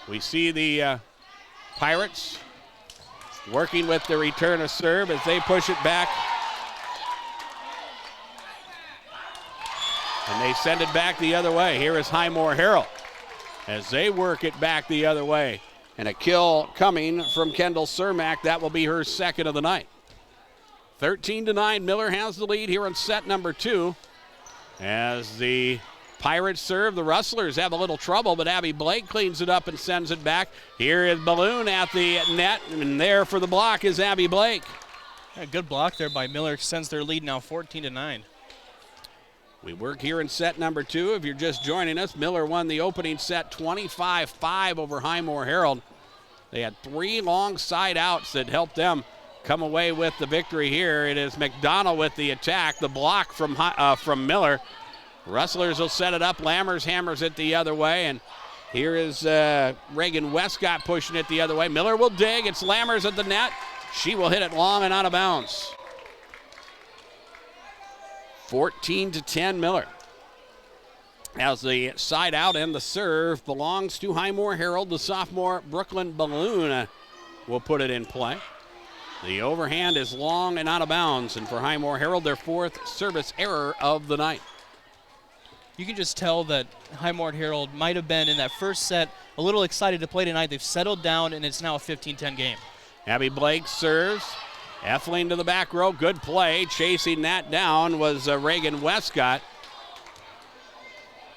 We see the Pirates working with the return of serve as they push it back. And they send it back the other way. Here is Highmore-Harrold as they work it back the other way. And a kill coming from Kendall Cermak. That will be her second of the night. 13-9, Miller has the lead here in set number 2. As the Pirates serve, the Rustlers have a little trouble, but Abby Blake cleans it up and sends it back. Here is Balloon at the net, and there for the block is Abby Blake. Yeah, good block there by Miller. Extends their lead now 14-9. We work here in set number 2. If you're just joining us, Miller won the opening set 25-5 over Highmore-Harrold. They had 3 long side outs that helped them come away with the victory here. It is McDonald with the attack, the block from Miller. Rustlers will set it up. Lammers hammers it the other way, and here is Reagan Westcott pushing it the other way. Miller will dig. It's Lammers at the net. She will hit it long and out of bounds. 14-10 Miller. As the side out and the serve belongs to Highmore-Harrold, the sophomore Brooklyn Balloon will put it in play. The overhand is long and out of bounds, and for Highmore-Harrold, their 4th service error of the night. You can just tell that Highmore-Harrold might have been in that first set a little excited to play tonight. They've settled down, and it's now a 15-10 game. Abby Blake serves. Effling to the back row. Good play. Chasing that down was Reagan Westcott.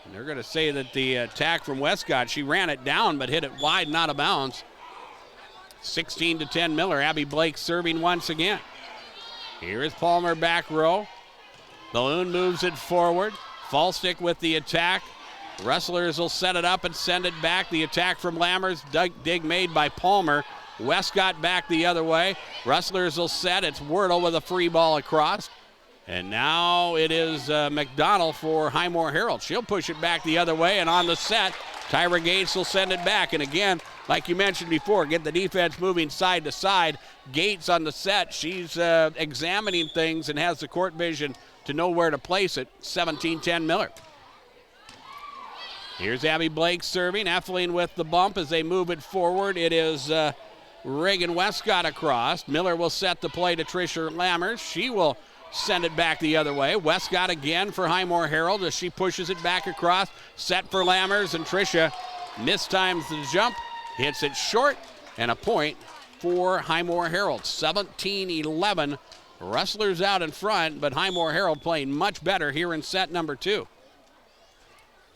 And they're going to say that the attack from Westcott, she ran it down but hit it wide and out of bounds. 16-10 Miller. Abby Blake serving once again. Here is Palmer back row. Balloon moves it forward. Fallstick with the attack. Rustlers will set it up and send it back. The attack from Lammers. Dig made by Palmer. Westcott back the other way. Rustlers will set. It's Wordle with a free ball across. And now it is McDonald for Highmore-Harrold. She'll push it back the other way, and on the set, Tyra Gates will send it back. And again, like you mentioned before, get the defense moving side to side. Gates on the set, she's examining things and has the court vision to know where to place it. 17-10 Miller. Here's Abby Blake serving. Effling with the bump as they move it forward. It is Reagan Westcott across. Miller will set the play to Tricia Lammers. She will send it back the other way. Westcott again for Highmore-Harrold as she pushes it back across. Set for Lammers, and Tricia mistimes the jump, hits it short, and a point for Highmore-Harrold. 17-11. Rustlers out in front, but Highmore-Harrold playing much better here in set number 2.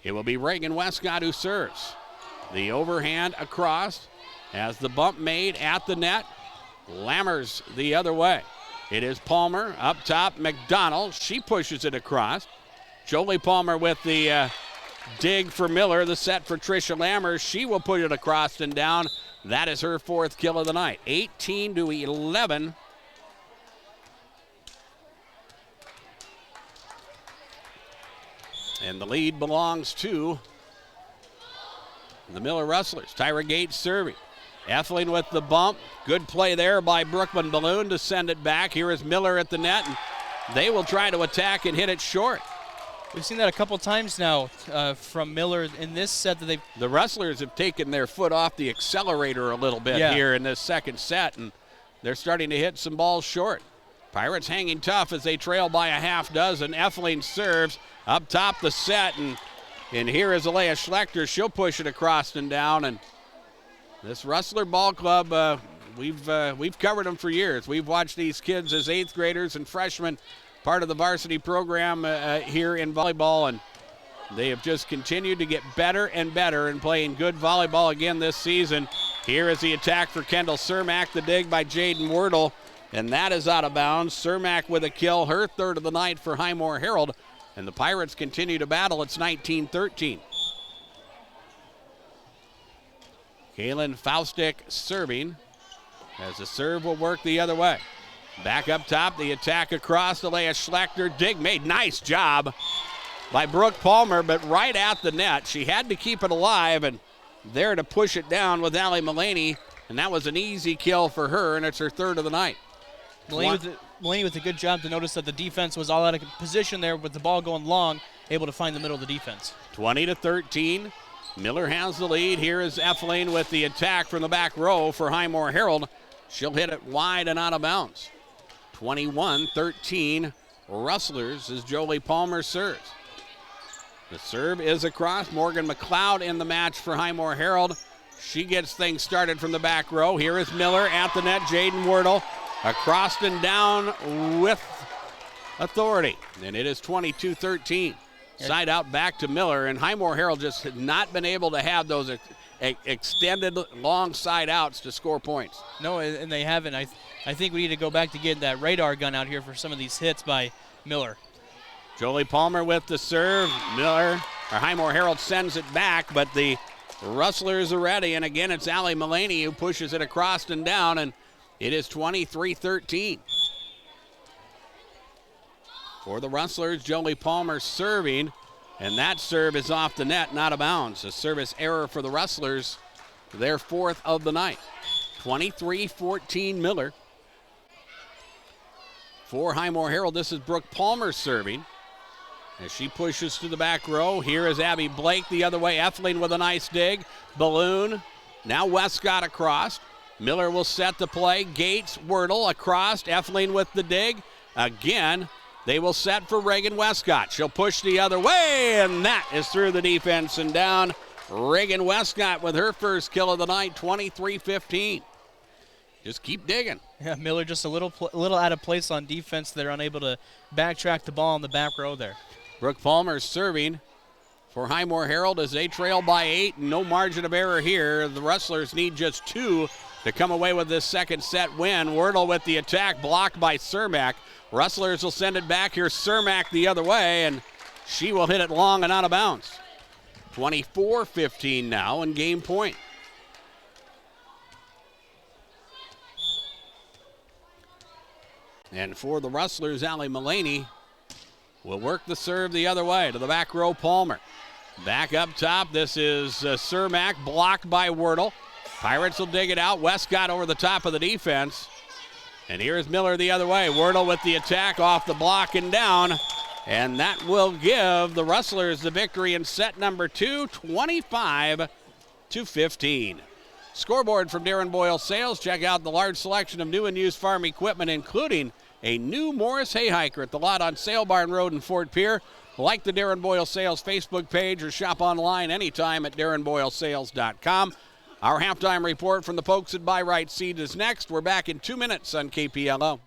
It will be Reagan Westcott who serves. The overhand across as the bump made at the net. Lammers the other way. It is Palmer up top. McDonald, she pushes it across. Jolie Palmer with the dig for Miller. The set for Tricia Lammers. She will put it across and down. That is her 4th kill of the night. 18-11. And the lead belongs to the Miller Rustlers. Tyra Gates serving. Effling with the bump. Good play there by Brooklyn Balloon to send it back. Here is Miller at the net, and they will try to attack and hit it short. We've seen that a couple times now from Miller in this set. The Rustlers have taken their foot off the accelerator a little bit here in this second set, and they're starting to hit some balls short. Pirates hanging tough as they trail by a half dozen. Effling serves up top the set, and here is Alea Schlechter. She'll push it across and down, and this Rustler Ball Club, we've covered them for years. We've watched these kids as 8th graders and freshmen, part of the varsity program here in volleyball, and they have just continued to get better and better and playing good volleyball again this season. Here is the attack for Kendall Cermak, the dig by Jaden Wordle, and that is out of bounds. Cermak with a kill, her 3rd of the night for Highmore-Harrold, and the Pirates continue to battle. It's 19-13. Kaylin Faustick serving as the serve will work the other way. Back up top, the attack across. Alea Schlechter, dig made. Nice job by Brooke Palmer, but right at the net. She had to keep it alive, and there to push it down with Allie Mullaney, and that was an easy kill for her, and it's her 3rd of the night. Mullaney with a good job to notice that the defense was all out of position there with the ball going long, able to find the middle of the defense. 20-13. Miller has the lead. Here is Effeline with the attack from the back row for Highmore-Harrold. She'll hit it wide and out of bounds. 21-13 Rustlers as Jolie Palmer serves. The serve is across. Morgan McLeod in the match for Highmore-Harrold. She gets things started from the back row. Here is Miller at the net. Jaden Wordle across and down with authority. And it is 22-13. Side out back to Miller, and Highmore-Harrold just has not been able to have those extended long side outs to score points. No, and they haven't. I think we need to go back to getting that radar gun out here for some of these hits by Miller. Jolie Palmer with the serve. Highmore-Harrold sends it back, but the Rustlers are ready, and again it's Allie Mullaney who pushes it across and down, and it is 23-13. For the Rustlers, Jolie Palmer serving, and that serve is off the net, not out of bounds. A service error for the Rustlers, their fourth of the night. 23-14 Miller. For Highmore-Harrold, this is Brooke Palmer serving. As she pushes to the back row, here is Abby Blake the other way. Effeline with a nice dig. Balloon. Now Westcott across. Miller will set the play. Gates, Wordle across. Effeline with the dig. Again, they will set for Reagan Westcott. She'll push the other way, and that is through the defense and down. Reagan Westcott with her first kill of the night, 23-15. Just keep digging. Yeah, Miller just a little out of place on defense. They're unable to backtrack the ball in the back row there. Brooke Palmer serving for Highmore-Harrold as they trail by 8. No margin of error here. The Rustlers need just 2 to come away with this second set win. Wordle with the attack, blocked by Cermak. Rustlers will send it back. Here's Cermak the other way, and she will hit it long and out of bounds. 24-15 now and game point. And for the Rustlers, Allie Mullaney will work the serve the other way to the back row. Palmer. Back up top. This is Cermak, blocked by Wordle. Pirates will dig it out. Westcott over the top of the defense. And here's Miller the other way. Wordle with the attack off the block and down. And that will give the Rustlers the victory in set number 2, 25-15. Scoreboard from Darren Boyle Sales. Check out the large selection of new and used farm equipment, including a new Morris hay hiker at the lot on Sale Barn Road in Fort Pierre. Like the Darren Boyle Sales Facebook page or shop online anytime at darrenboylesales.com. Our halftime report from the folks at Buy Right Seed is next. We're back in 2 minutes on KPLO.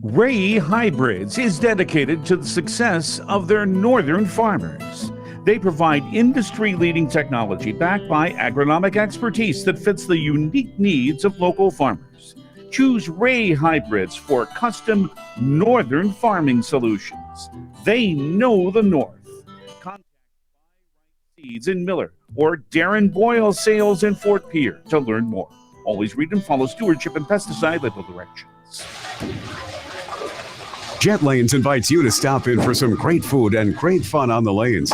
Ray Hybrids is dedicated to the success of their northern farmers. They provide industry-leading technology backed by agronomic expertise that fits the unique needs of local farmers. Choose Ray Hybrids for custom northern farming solutions. They know the North. Contact Buy Right Seeds in Miller or Darren Boyle Sales in Fort Pierre to learn more. Always read and follow stewardship and pesticide label directions. Jet Lanes invites you to stop in for some great food and great fun on the lanes.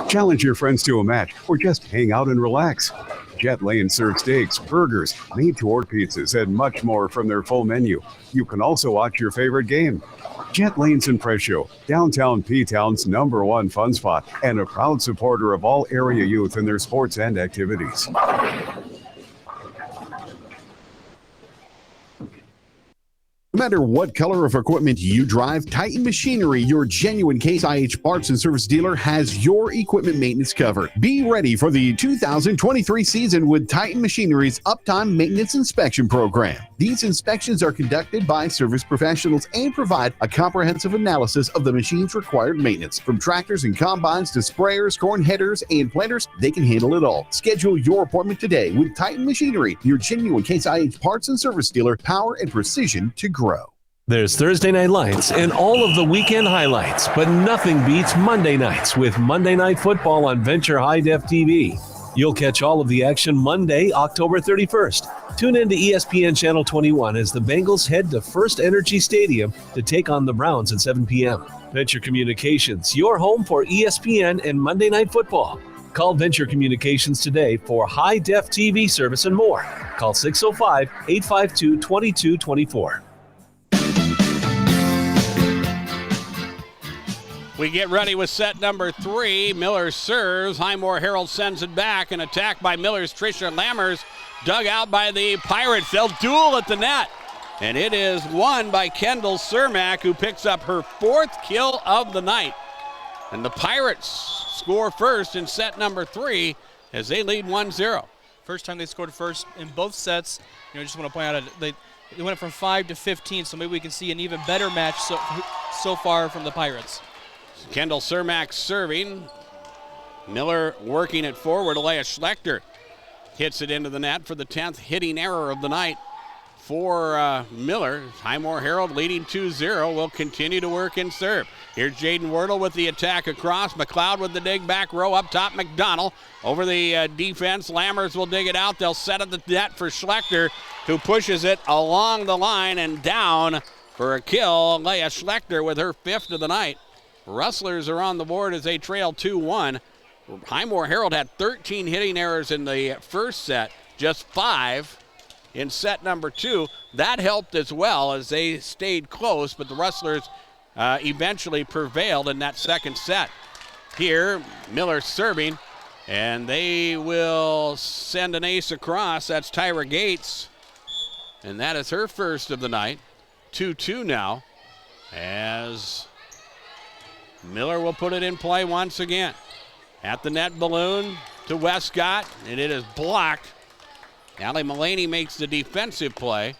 Challenge your friends to a match or just hang out and relax. Jet Lanes serves steaks, burgers, made-to-order pizzas, and much more from their full menu. You can also watch your favorite game. Jet Lanes in Presho, downtown P-Town's #1 fun spot, and a proud supporter of all area youth in their sports and activities. No matter what color of equipment you drive, Titan Machinery, your genuine Case IH parts and service dealer, has your equipment maintenance covered. Be ready for the 2023 season with Titan Machinery's Uptime Maintenance Inspection Program. These inspections are conducted by service professionals and provide a comprehensive analysis of the machine's required maintenance. From tractors and combines to sprayers, corn headers, and planters, they can handle it all. Schedule your appointment today with Titan Machinery, your genuine Case IH parts and service dealer, power and precision to grow. There's Thursday Night Lights and all of the weekend highlights, but nothing beats Monday nights with Monday Night Football on Venture High Def TV. You'll catch all of the action Monday, October 31st. Tune in to ESPN Channel 21 as the Bengals head to First Energy Stadium to take on the Browns at 7 p.m. Venture Communications, your home for ESPN and Monday Night Football. Call Venture Communications today for high-def TV service and more. Call 605-852-2224. We get ready with set number 3. Miller serves. Highmore-Harrold sends it back. An attack by Miller's Tricia Lammers. Dug out by the Pirates. They'll duel at the net. And it is won by Kendall Cermak, who picks up her 4th kill of the night. And the Pirates score first in set number 3 as they lead 1-0. First time they scored first in both sets. Just want to point out they went from 5 to 15, so maybe we can see an even better match so far from the Pirates. Kendall Cermak serving. Miller working it forward. Alea Schlechter hits it into the net for the 10th hitting error of the night for Miller. Highmore-Harrold leading 2-0 will continue to work and serve. Here's Jaden Wordle with the attack across. McLeod with the dig back row up top. McDonald over the defense. Lammers will dig it out. They'll set at the net for Schlechter, who pushes it along the line and down for a kill. Alea Schlechter with her 5th of the night. Rustlers are on the board as they trail 2-1. Highmore-Harrold had 13 hitting errors in the first set, just 5 in set number 2. That helped as well as they stayed close, but the Rustlers eventually prevailed in that second set. Here, Miller serving, and they will send an ace across. That's Tyra Gates, and that is her 1st of the night. 2-2 now, as Miller will put it in play once again. At the net, Balloon to Westcott, and it is blocked. Allie Mullaney makes the defensive play.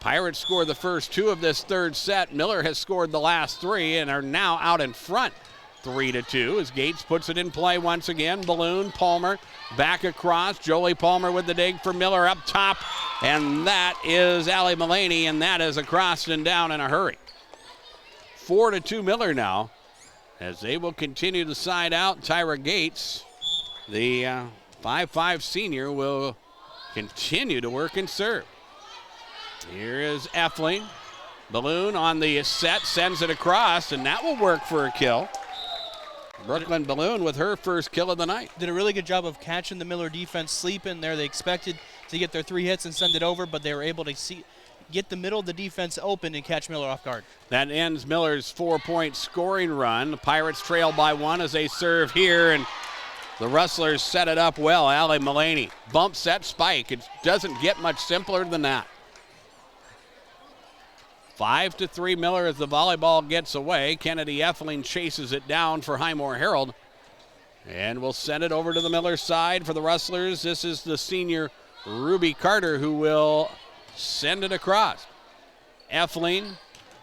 Pirates score the first 2 of this 3rd set. Miller has scored the last 3 and are now out in front 3-2 as Gates puts it in play once again. Balloon, Palmer, back across. Jolie Palmer with the dig for Miller up top, and that is Allie Mullaney, and that is across and down in a hurry. 4-2 Miller now, as they will continue to side out. Tyra Gates, the 5'5 senior, will continue to work and serve. Here is Effling. Balloon on the set, sends it across, and that will work for a kill. Brooklyn Balloon with her 1st kill of the night. Did a really good job of catching the Miller defense sleeping there. They expected to get their 3 hits and send it over, but they were able to get the middle of the defense open and catch Miller off guard. That ends Miller's 4-point scoring run. The Pirates trail by 1 as they serve here, and the Rustlers set it up well. Allie Mullaney, bump set spike. It doesn't get much simpler than that. 5-3 Miller as the volleyball gets away. Kennedy Effling chases it down for Highmore-Harrold, and will send it over to the Miller side for the Rustlers. This is the senior Ruby Carter who will send it across. Effling,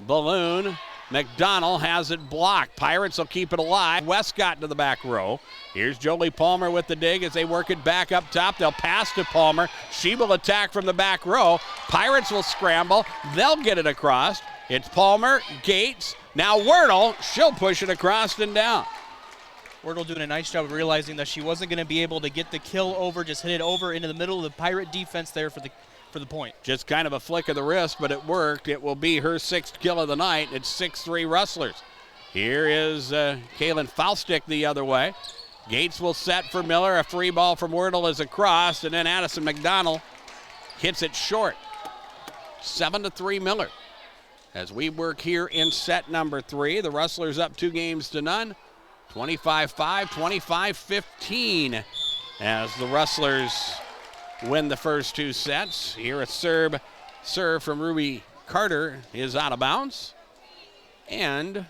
Balloon, McDonald has it blocked. Pirates will keep it alive. Westcott to the back row. Here's Jolie Palmer with the dig as they work it back up top. They'll pass to Palmer. She will attack from the back row. Pirates will scramble. They'll get it across. It's Palmer, Gates, now Wordle. She'll push it across and down. Wordle doing a nice job of realizing that she wasn't going to be able to get the kill over, just hit it over into the middle of the Pirate defense there for the point. Just kind of a flick of the wrist, but it worked. It will be her 6th kill of the night. It's 6-3 Rustlers. Here is Kaylin Faustick the other way. Gates will set for Miller. A free ball from Wordle is across, and then Addison McDonald hits it short. 7-3 Miller. As we work here in set number 3, the Rustlers up 2-0. 25-5, 25-15 as the Rustlers win the first 2 sets. Here a serve from Ruby Carter is out of bounds, and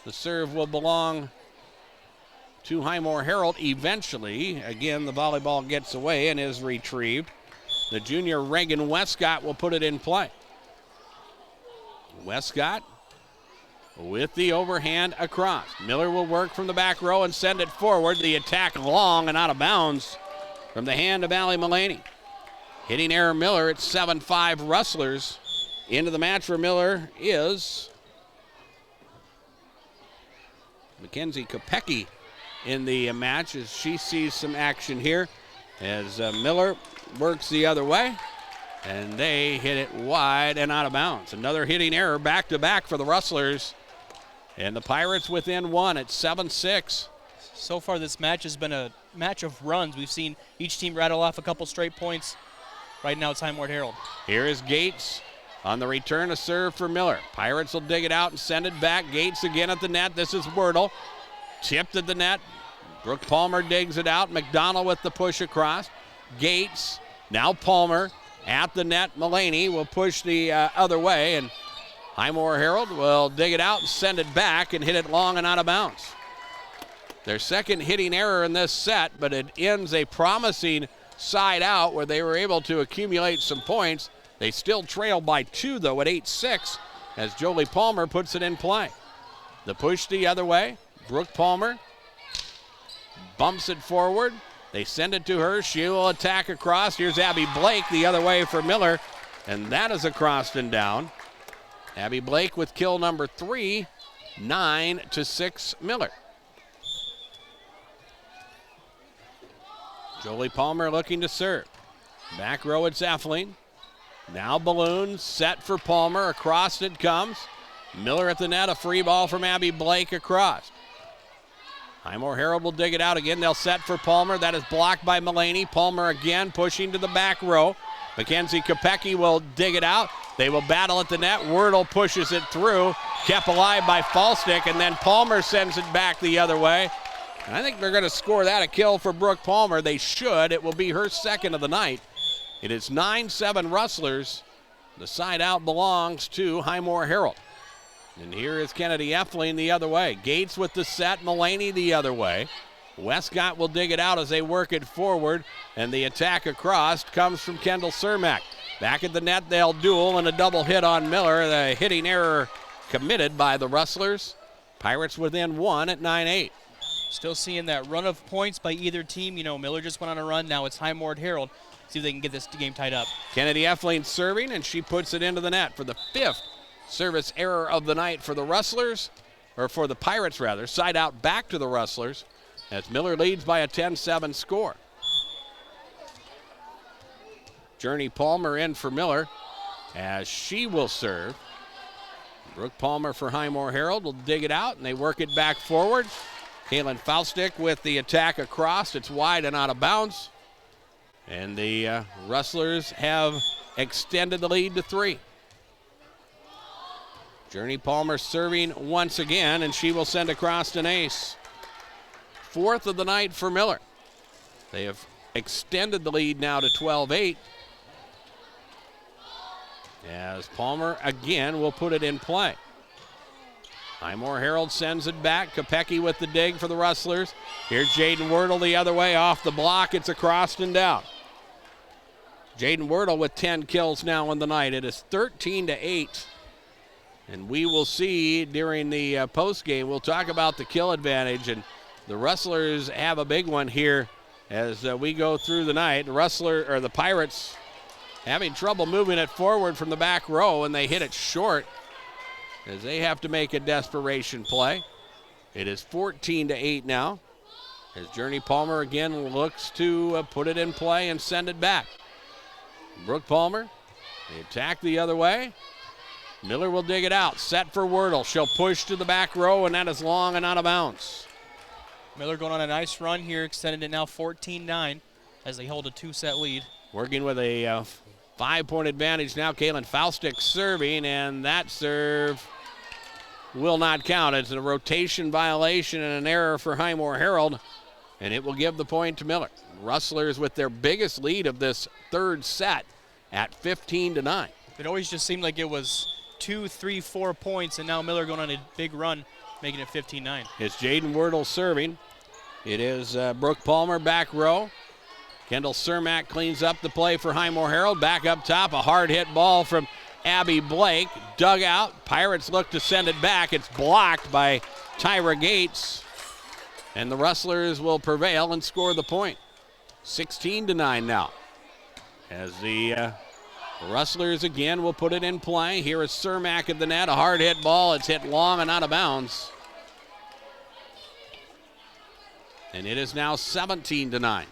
the serve will belong to Highmore-Harrold eventually. Again, the volleyball gets away and is retrieved. The junior Reagan Westcott will put it in play. Westcott with the overhand across. Miller will work from the back row and send it forward. The attack long and out of bounds from the hand of Allie Mullaney. Hitting error Miller at 7-5 Rustlers. Into the match for Miller is Mackenzie Kopecki in the match as she sees some action here as Miller works the other way, and they hit it wide and out of bounds. Another hitting error back-to-back for the Rustlers, and the Pirates within 1 at 7-6. So far this match has been a match of runs. We've seen each team rattle off a couple straight points. Right now it's Highmore-Harrold. Here is Gates On the return, a serve for Miller. Pirates will dig it out and send it back. Gates again at the net. This is Wordle. Tipped at the net. Brooke Palmer digs it out. McDonald with the push across. Gates, now Palmer at the net. Mullaney will push the other way, and Highmore-Harrold will dig it out and send it back and hit it long and out of bounds. Their second hitting error in this set, but it ends a promising side out where they were able to accumulate some points. They still trail by 2, though, at 8-6 as Jolie Palmer puts it in play. The push the other way. Brooke Palmer bumps it forward. They send it to her. She will attack across. Here's Abby Blake the other way for Miller, and that is across and down. Abby Blake with kill number 3, 9-6 Miller. Jolie Palmer looking to serve. Back row, it's Effling. Now Balloon set for Palmer. Across it comes. Miller at the net. A free ball from Abby Blake across. Highmore-Harrold will dig it out again. They'll set for Palmer. That is blocked by Mullaney. Palmer again pushing to the back row. Mackenzie Kopecki will dig it out. They will battle at the net. Wordle pushes it through. Kept alive by Falstick, and then Palmer sends it back the other way. And I think they're going to score that a kill for Brooke Palmer. They should. It will be her second of the night. It is 9-7 Rustlers. The side out belongs to Highmore-Harrold. And here is Kennedy Effling the other way. Gates with the set. Mullaney the other way. Westcott will dig it out as they work it forward. And the attack across comes from Kendall Cermak. Back at the net, they'll duel and a double hit on Miller. The hitting error committed by the Rustlers. Pirates within 1 at 9-8. Still seeing that run of points by either team. You know, Miller just went on a run. Now it's Highmore-Harrold. See if they can get this game tied up. Kennedy Effling serving, and she puts it into the net for the 5th service error of the night for the Rustlers, or for the Pirates rather. Side out back to the Rustlers as Miller leads by a 10-7 score. Journey Palmer in for Miller as she will serve. Brooke Palmer for Highmore-Harrold will dig it out, and they work it back forward. Kaylin Falstick with the attack across. It's wide and out of bounds. And the Rustlers have extended the lead to 3. Journey Palmer serving once again, and she will send across an ace. 4th of the night for Miller. They have extended the lead now to 12-8. As Palmer again will put it in play. Highmore-Harrold sends it back. Kopecki with the dig for the Rustlers. Here's Jaden Wordle the other way off the block. It's across and down. Jaden Wordle with 10 kills now in the night. It is 13-8. And we will see during the post game, we'll talk about the kill advantage. And the Rustlers have a big one here as we go through the night. The Pirates having trouble moving it forward from the back row, and they hit it short as they have to make a desperation play. It is 14-8 now as Journey Palmer again looks to put it in play and send it back. Brooke Palmer, the attack the other way. Miller will dig it out, set for Wordle. She'll push to the back row, and that is long and out of bounds. Miller going on a nice run here, extended it now 14-9 as they hold a 2-set lead. Working with a 5-point advantage now. Kaylin Falstick serving, and that serve will not count. It's a rotation violation and an error for Highmore-Harrold, and it will give the point to Miller. Rustlers with their biggest lead of this third set at 15-9. It always just seemed like it was 2, 3, 4 points, and now Miller going on a big run, making it 15-9. It's Jaden Wordle serving. It is Brooke Palmer back row. Kendall Cermak cleans up the play for Highmore-Harrold. Back up top, a hard hit ball from Abby Blake. Dug out. Pirates look to send it back. It's blocked by Tyra Gates. And the Rustlers will prevail and score the point. 16-9 now. As the Rustlers again will put it in play. Here is Cermak at the net. A hard hit ball. It's hit long and out of bounds. And it is now 17-9.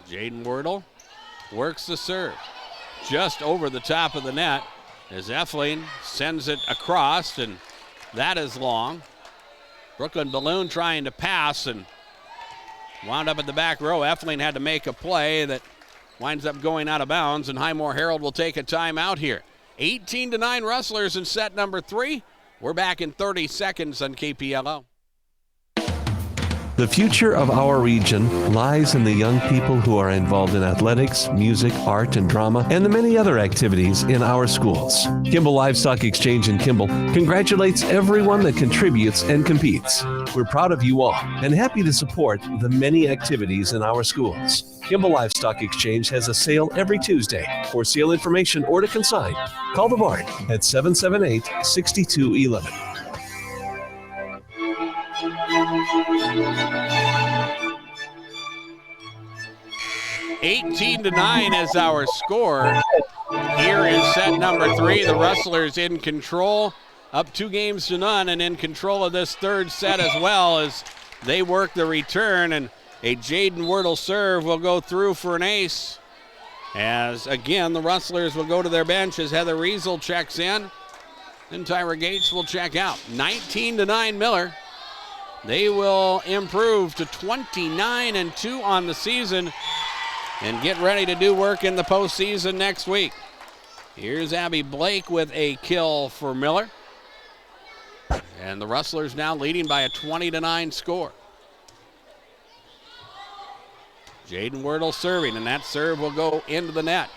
Jaden Wordle works the serve just over the top of the net as Effling sends it across, and that is long. Brooklyn Balloon trying to pass and wound up at the back row. Effling had to make a play that winds up going out of bounds, and Highmore-Harrold will take a timeout here. 18-9 Rustlers in set number 3. We're back in 30 seconds on KPLO. The future of our region lies in the young people who are involved in athletics, music, art, and drama, and the many other activities in our schools. Kimball Livestock Exchange in Kimball congratulates everyone that contributes and competes. We're proud of you all and happy to support the many activities in our schools. Kimball Livestock Exchange has a sale every Tuesday. For sale information or to consign, call the barn at 778-6211. 18-9 is our score. Here in set number 3, the Rustlers in control, up 2-0, and in control of this third set as well as they work the return, and a Jaden Wordle serve will go through for an ace. As again, the Rustlers will go to their bench as Heather Riesel checks in, and Tyra Gates will check out. 19-9 Miller. They will improve to 29-2 on the season and get ready to do work in the postseason next week. Here's Abby Blake with a kill for Miller. And the Rustlers now leading by a 20-9 score. Jaden Wordle serving, and that serve will go into the net.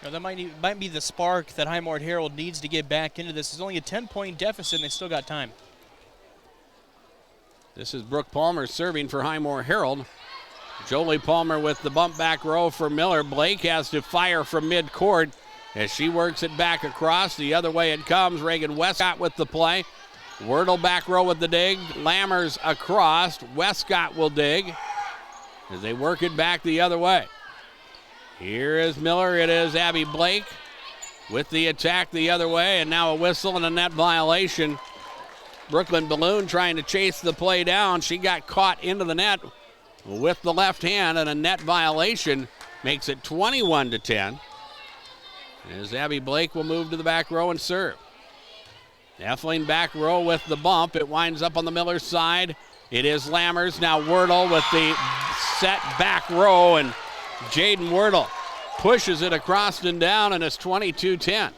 Now that might be the spark that Highmore-Harrold needs to get back into this. It's only a 10-point deficit, and they still got time. This is Brooke Palmer serving for Highmore-Harrold. Jolie Palmer with the bump back row for Miller. Blake has to fire from mid-court as she works it back across. The other way it comes. Reagan Westcott with the play. Wordle back row with the dig. Lammers across. Westcott will dig as they work it back the other way. Here is Miller. It is Abby Blake with the attack the other way, and now a whistle and a net violation. Brooklyn Balloon trying to chase the play down. She got caught into the net with the left hand, and a net violation makes it 21-10. As Abby Blake will move to the back row and serve. Effling back row with the bump. It winds up on the Miller side. It is Lammers. Now Wordle with the set back row, and Jaden Wordle pushes it across and down, and it's 22-10.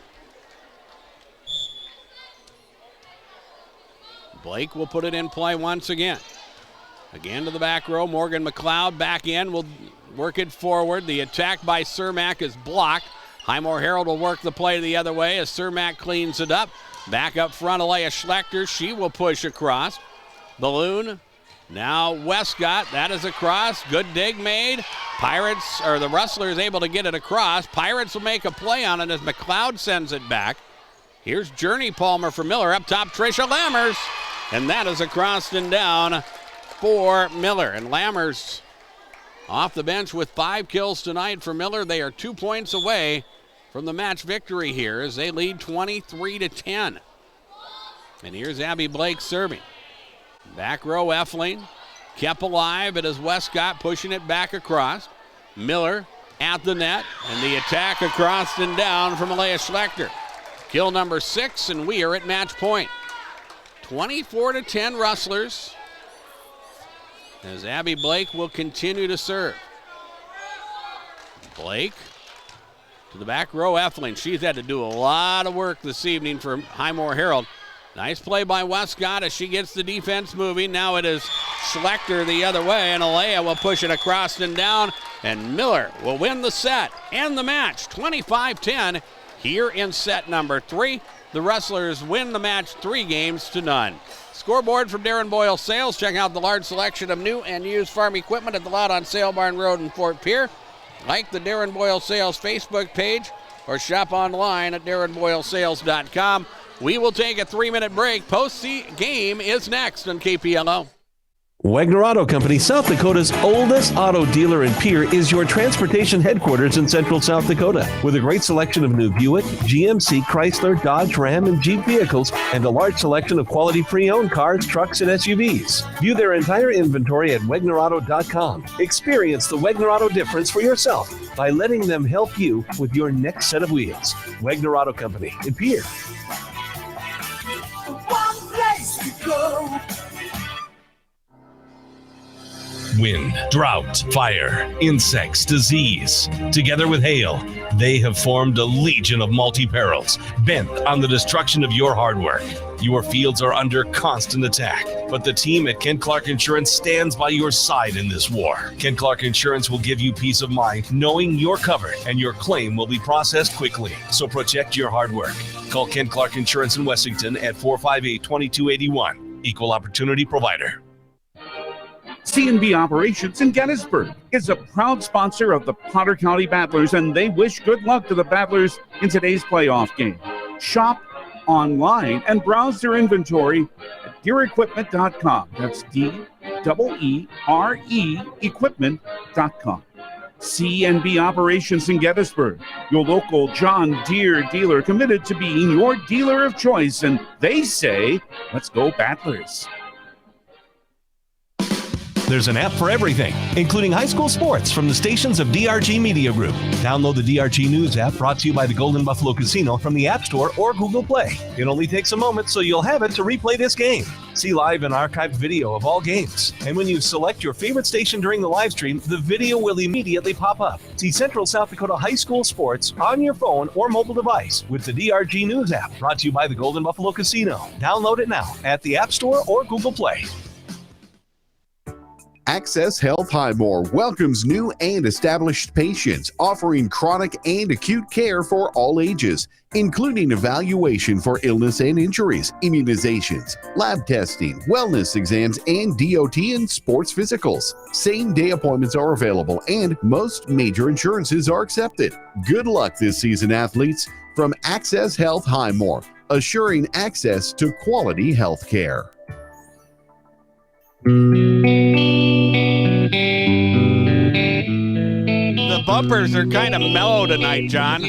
Blake will put it in play once again. Again to the back row. Morgan McLeod back in, will work it forward. The attack by Cermak is blocked. Highmore-Harrold will work the play the other way as Cermak cleans it up. Back up front, Alea Schlechter. She will push across. Balloon. Now Westcott. That is across. Good dig made. The Rustlers able to get it across. Pirates will make a play on it as McLeod sends it back. Here's Journey Palmer for Miller. Up top, Tricia Lammers. And that is across and down for Miller. And Lammers off the bench with 5 kills tonight for Miller. They are 2 points away from the match victory here as they lead 23-10. And here's Abby Blake serving. Back row Effling. Kept alive. It is Westcott pushing it back across. Miller at the net. And the attack across and down from Alea Schlechter. Kill number 6, and we are at match point. 24-10 Rustlers as Abby Blake will continue to serve. Blake to the back row, Effling. She's had to do a lot of work this evening for Highmore-Harrold. Nice play by Westcott as she gets the defense moving. Now it is Schlechter the other way, and Alea will push it across and down, and Miller will win the set and the match, 25-10. Here in set number 3, the Rustlers win the match 3-0. Scoreboard from Darren Boyle Sales. Check out the large selection of new and used farm equipment at the lot on Sale Barn Road in Fort Pierre. Like the Darren Boyle Sales Facebook page or shop online at darrenboylesales.com. We will take a 3-minute break. Post-game is next on KPLO. Wagner Auto Company, South Dakota's oldest auto dealer in Pierre, is your transportation headquarters in central South Dakota. With a great selection of new Buick, GMC, Chrysler, Dodge, Ram, and Jeep vehicles, and a large selection of quality pre-owned cars, trucks, and SUVs. View their entire inventory at WagnerAuto.com. Experience the Wagner Auto difference for yourself by letting them help you with your next set of wheels. Wagner Auto Company in Pierre. One place to go. Wind, drought, fire, insects, disease. Together with hail, they have formed a legion of multi-perils, bent on the destruction of your hard work. Your fields are under constant attack, but the team at Kent Clark Insurance stands by your side in this war. Kent Clark Insurance will give you peace of mind knowing you're covered and your claim will be processed quickly. So protect your hard work. Call Kent Clark Insurance in Wessington at 458-2281. Equal Opportunity Provider. C&B Operations in Gettysburg is a proud sponsor of the Potter County Battlers, and they wish good luck to the Battlers in today's playoff game. Shop online and browse their inventory at deerequipment.com. That's D-E-E-R-E equipment.com. C&B Operations in Gettysburg, your local John Deere dealer committed to being your dealer of choice, and they say, let's go Battlers. There's an app for everything, including high school sports from the stations of DRG Media Group. Download the DRG News app, brought to you by the Golden Buffalo Casino, from the App Store or Google Play. It only takes a moment, so you'll have it to replay this game. See live and archived video of all games. And when you select your favorite station during the live stream, the video will immediately pop up. See Central South Dakota high school sports on your phone or mobile device with the DRG News app, brought to you by the Golden Buffalo Casino. Download it now at the App Store or Google Play. Access Health Highmore welcomes new and established patients, offering chronic and acute care for all ages, including evaluation for illness and injuries, immunizations, lab testing, wellness exams, and DOT and sports physicals. Same-day appointments are available, and most major insurances are accepted. Good luck this season, athletes, from Access Health Highmore, assuring access to quality health care. The bumpers are kind of mellow tonight, John.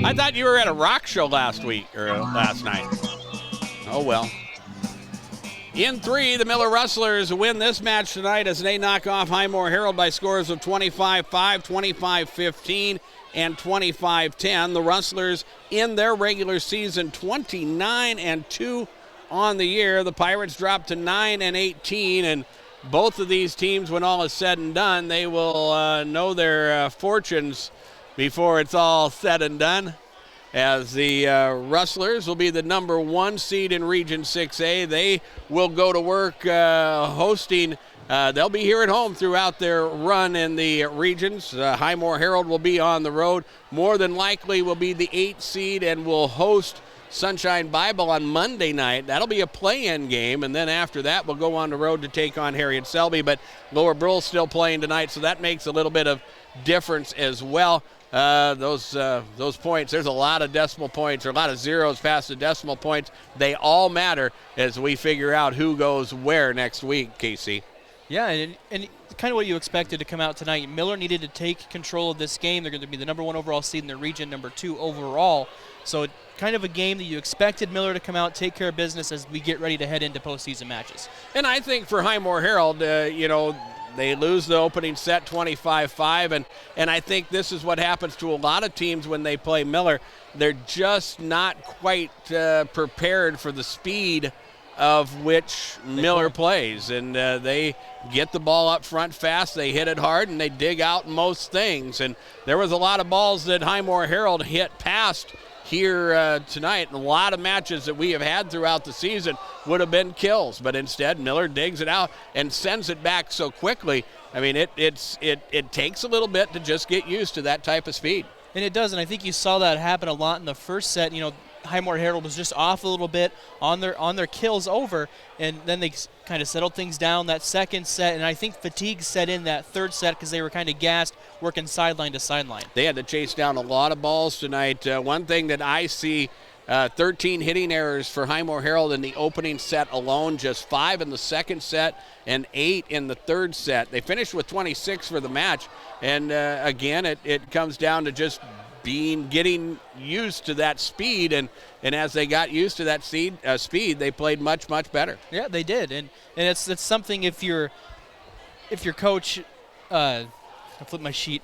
I thought you were at a rock show last night. Oh, well. In 3, the Miller Rustlers win this match tonight as they knock off Highmore-Harrold by scores of 25-5, 25-15, and 25-10. The Rustlers in their regular season 29-2 on the year. The Pirates dropped to 9-18, and both of these teams, when all is said and done, they will know their fortunes before it's all said and done, as the Rustlers will be the number 1 seed in Region 6A. They will go to work hosting. They'll be here at home throughout their run in the regions. Highmore-Harrold will be on the road. More than likely will be the 8th seed and will host Sunshine Bible on Monday night. That'll be a play-in game, and then after that we'll go on the road to take on Harriet Selby, but Lower Brill's still playing tonight, so that makes a little bit of difference as well. Those points, there's a lot of decimal points, or a lot of zeros past the decimal points. They all matter as we figure out who goes where next week, Casey. Yeah, and kind of what you expected to come out tonight. Miller needed to take control of this game. They're going to be the number 1 overall seed in the region, number 2 overall. So kind of a game that you expected Miller to come out, take care of business as we get ready to head into postseason matches. And I think for Highmore-Harrold, they lose the opening set 25-5, and I think this is what happens to a lot of teams when they play Miller. They're just not quite prepared for the speed of which Miller plays, and they get the ball up front fast, they hit it hard, and they dig out most things. And there was a lot of balls that Highmore-Harrold hit past here tonight, and a lot of matches that we have had throughout the season would have been kills, but instead Miller digs it out and sends it back so quickly. I mean, it takes a little bit to just get used to that type of speed. And it does, and I think you saw that happen a lot in the first set. Highmore-Harrold was just off a little bit on their kills over, and then they kind of settled things down that second set, and I think fatigue set in that third set because they were kind of gassed, working sideline to sideline. They had to chase down a lot of balls tonight. One thing that I see, 13 hitting errors for Highmore-Harrold in the opening set alone, just 5 in the second set and 8 in the third set. They finished with 26 for the match, and again, it comes down to just getting used to that speed, and as they got used to that speed, they played much better. Yeah, they did, and it's something if your coach, I flipped my sheet,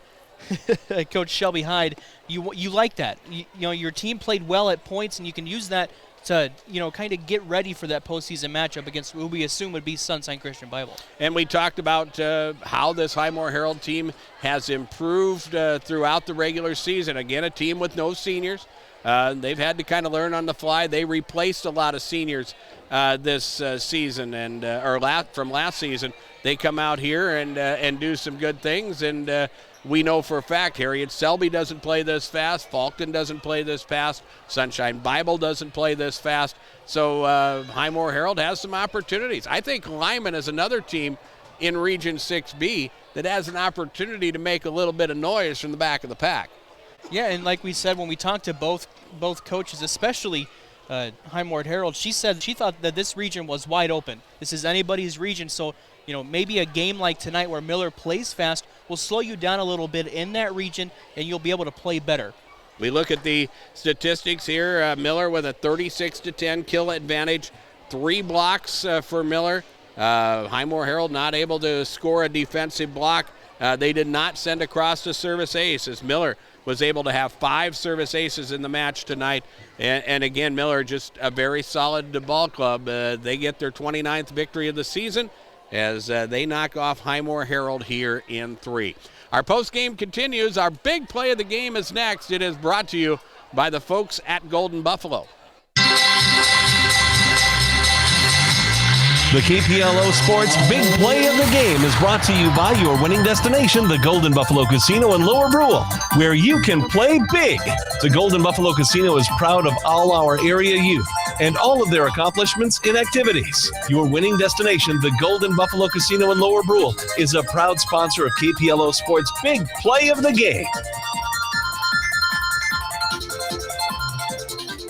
Coach Shelby Hyde, you like that. Your team played well at points, and you can use that to, kind of get ready for that postseason matchup against who we assume would be Sunshine Christian Bible. And we talked about how this Highmore-Harrold team has improved throughout the regular season. Again, a team with no seniors. They've had to kind of learn on the fly. They replaced a lot of seniors this season and from last season. They come out here and do some good things, and we know for a fact Harriet Selby doesn't play this fast. Falkton doesn't play this fast. Sunshine Bible doesn't play this fast. So Highmore-Harrold has some opportunities. I think Lyman is another team in Region 6B that has an opportunity to make a little bit of noise from the back of the pack. Yeah, and like we said, when we talked to both coaches, especially Highmore-Harrold, she said she thought that this region was wide open. This is anybody's region, so maybe a game like tonight where Miller plays fast will slow you down a little bit in that region, and you'll be able to play better. We look at the statistics here. Miller with a 36-10 kill advantage, 3 blocks for Miller. Highmore-Harrold not able to score a defensive block. They did not send across the service ace, as Miller was able to have 5 service aces in the match tonight. And again, Miller just a very solid ball club. They get their 29th victory of the season as they knock off Highmore-Harrold here in 3. Our post-game continues. Our big play of the game is next. It is brought to you by the folks at Golden Buffalo. The KPLO Sports Big Play of the Game is brought to you by your winning destination, the Golden Buffalo Casino in Lower Brule, where you can play big. The Golden Buffalo Casino is proud of all our area youth and all of their accomplishments in activities. Your winning destination, the Golden Buffalo Casino in Lower Brule, is a proud sponsor of KPLO Sports Big Play of the Game.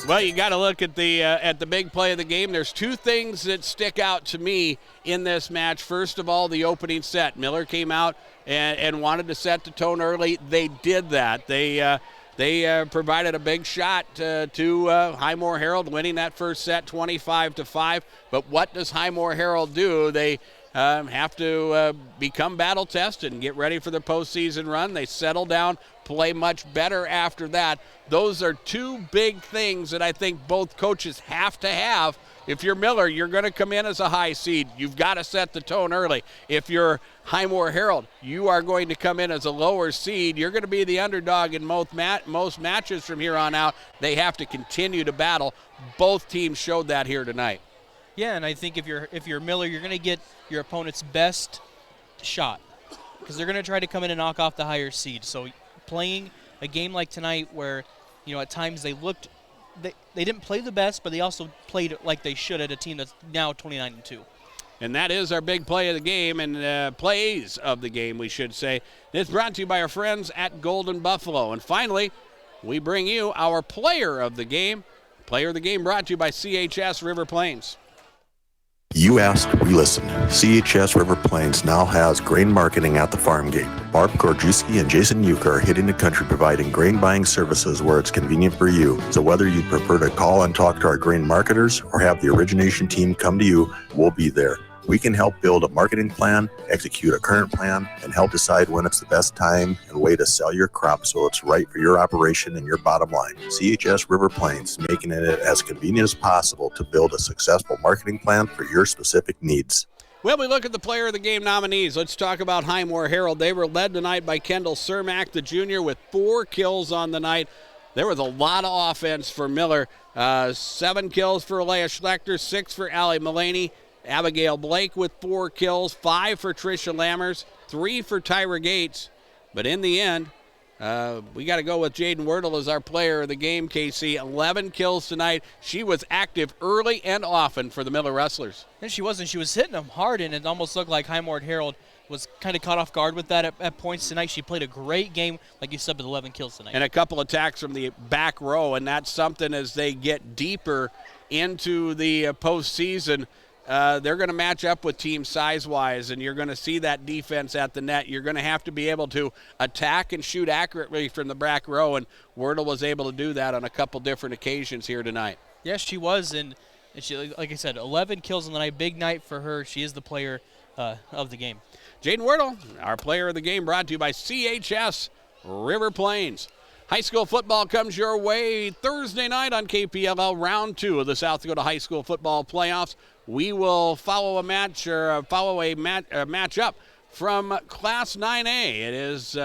Well, you got to look at the big play of the game. There's 2 things that stick out to me in this match. First of all, the opening set. Miller came out and wanted to set the tone early. They did that. They provided a big shot to Highmore-Harrold, winning that first set 25-5. But what does Highmore-Harrold do? They have to become battle tested and get ready for the postseason run. They settle down, play much better after that. Those are 2 big things that I think both coaches have to have. If you're Miller, you're going to come in as a high seed. You've got to set the tone early. If you're Highmore-Harrold, you are going to come in as a lower seed. You're going to be the underdog in most matches from here on out. They have to continue to battle. Both teams showed that here tonight. Yeah, and I think if you're Miller, you're going to get your opponent's best shot because they're going to try to come in and knock off the higher seed. So playing a game like tonight where, at times they didn't play the best, but they also played like they should at a team that's now 29-2. And that is our big play of the game, and plays of the game, we should say. It's brought to you by our friends at Golden Buffalo. And finally, we bring you our player of the game. Player of the game brought to you by CHS River Plains. You asked, we listened. CHS River Plains now has grain marketing at the farm gate. Barb Gorjuski and Jason Yuka are hitting the country providing grain buying services where it's convenient for you. So whether you prefer to call and talk to our grain marketers or have the origination team come to you, we'll be there. We can help build a marketing plan, execute a current plan, and help decide when it's the best time and way to sell your crop so it's right for your operation and your bottom line. CHS River Plains, making it as convenient as possible to build a successful marketing plan for your specific needs. Well, we look at the player of the game nominees. Let's talk about Highmore-Harrold. They were led tonight by Kendall Cermak, the junior, with 4 kills on the night. There was a lot of offense for Miller. 7 kills for Alea Schlechter, 6 for Allie Mullaney. Abigail Blake with 4 kills, 5 for Tricia Lammers, 3 for Tyra Gates. But in the end, we got to go with Jaden Wordle as our player of the game, KC. 11 kills tonight. She was active early and often for the Miller Wrestlers. And she wasn't. She was hitting them hard, and it almost looked like Highmore-Harrold was kind of caught off guard with that at points tonight. She played a great game, like you said, with 11 kills tonight. And a couple attacks from the back row, and that's something as they get deeper into the postseason. They're going to match up with teams size-wise, and you're going to see that defense at the net. You're going to have to be able to attack and shoot accurately from the back row, and Wordle was able to do that on a couple different occasions here tonight. Yes, she was, and she, like I said, 11 kills on the night. Big night for her. She is the player of the game. Jaden Wordle, our player of the game, brought to you by CHS River Plains. High school football comes your way Thursday night on KPLL, round 2 of the South Dakota High School Football Playoffs. We will follow a matchup from Class 9A. It is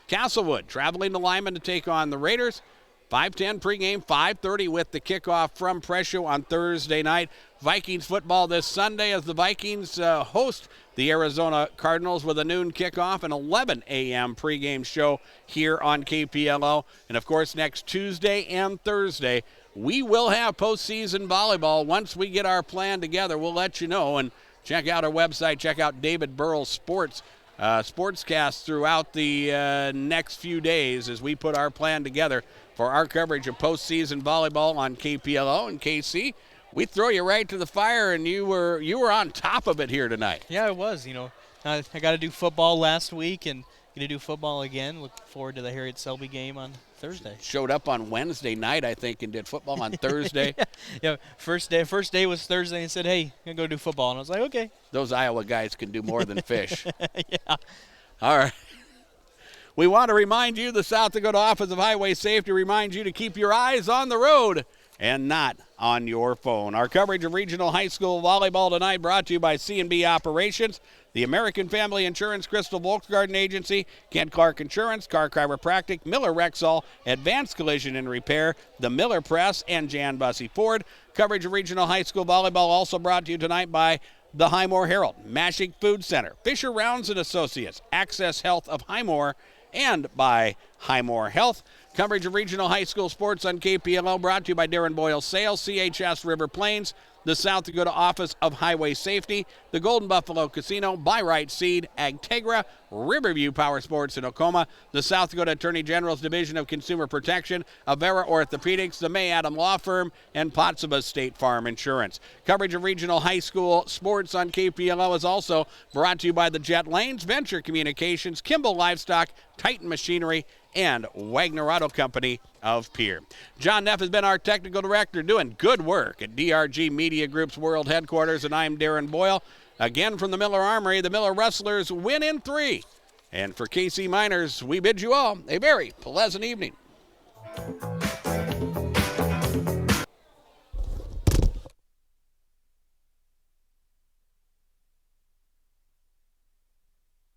Castlewood traveling to Lyman to take on the Raiders. 5:10 pregame, 5:30 with the kickoff from Presho on Thursday night. Vikings football this Sunday as the Vikings host the Arizona Cardinals with a noon kickoff and 11 a.m. pregame show here on KPLO. And, of course, next Tuesday and Thursday, we will have postseason volleyball. Once we get our plan together, we'll let you know. And check out our website. Check out David Burrell's sportscast throughout the next few days as we put our plan together for our coverage of postseason volleyball on KPLO and KC. We throw you right to the fire, and you were on top of it here tonight. Yeah, it was. I got to do football last week and going to do football again. Look forward to the Harriet Selby game on Thursday. Showed up on Wednesday night, I think, and did football on Thursday. Yeah, first day was Thursday and said, hey, I'm going to go do football. And I was like, okay. Those Iowa guys can do more than fish. Yeah. All right. We want to remind you, the South Dakota Office of Highway Safety reminds you to keep your eyes on the road and not on your phone. Our coverage of regional high school volleyball tonight brought to you by C&B Operations, the American Family Insurance, Crystal Volksgarden Agency, Kent Clark Insurance, Car Chiropractic, Miller Rexall, Advanced Collision and Repair, the Miller Press, and Jan Bussey Ford. Coverage of regional high school volleyball also brought to you tonight by the Highmore-Harrold, Mashik Food Center, Fisher Rounds and Associates, Access Health of Highmore, and by Highmore Health. Coverage of regional high school sports on KPLO brought to you by Darren Boyle Sales, CHS River Plains, the South Dakota Office of Highway Safety, the Golden Buffalo Casino, Buy Right Seed, Agtegra, Riverview Power Sports in Ocoma, the South Dakota Attorney General's Division of Consumer Protection, Avera Orthopedics, the May Adam Law Firm, and Pottsabah State Farm Insurance. Coverage of regional high school sports on KPLO is also brought to you by the Jet Lanes, Venture Communications, Kimball Livestock, Titan Machinery, and Wagner Auto Company of Pierre. John Neff has been our technical director doing good work at DRG Media Group's World Headquarters, and I'm Darren Boyle. Again from the Miller Armory, the Miller Wrestlers win in 3. And for KC Miners, we bid you all a very pleasant evening.